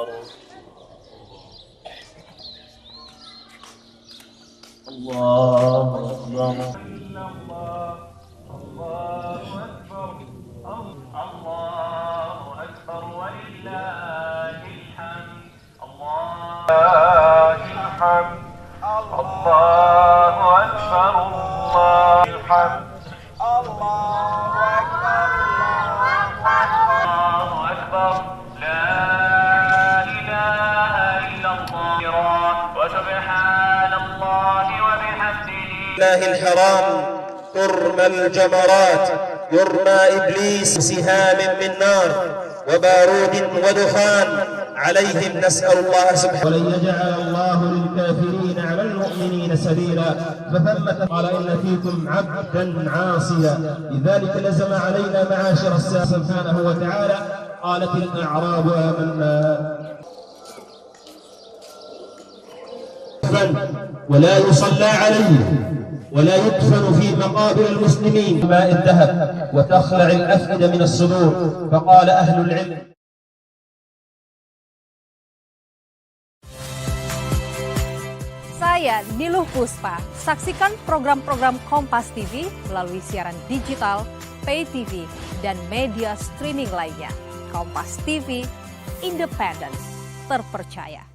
أكبر. الله أكبر. الله أكبر. الله أكبر ولله الحمد. الله الحمد. الله أكبر. الله الحمد. الله أكبر. الله أكبر. لا إله إلا الله وسبحان الله وبحمده. الله الحرام ترمى الجمرات، يرمى إبليس سهام من نار وبارود ودخان عليهم، نسأل الله سبحانه. ولن يجعل الله للكافرين على المؤمنين سبيلا. فثمة قال إن فيكم عبدا عاصيا، لذلك لزم علينا معاشر السادة سبحانه وتعالى. قالت الأعراب آمنا ولا يصلى عليه ولا يدفن في مقابر المسلمين ماء الذهب وتخلع الأفئدة من الصدور. فقال أهل العلم. Saya Niluh Puspa. Saksikan program-program Kompas TV melalui siaran digital, pay TV, dan media streaming lainnya. Kompas TV, independen, terpercaya.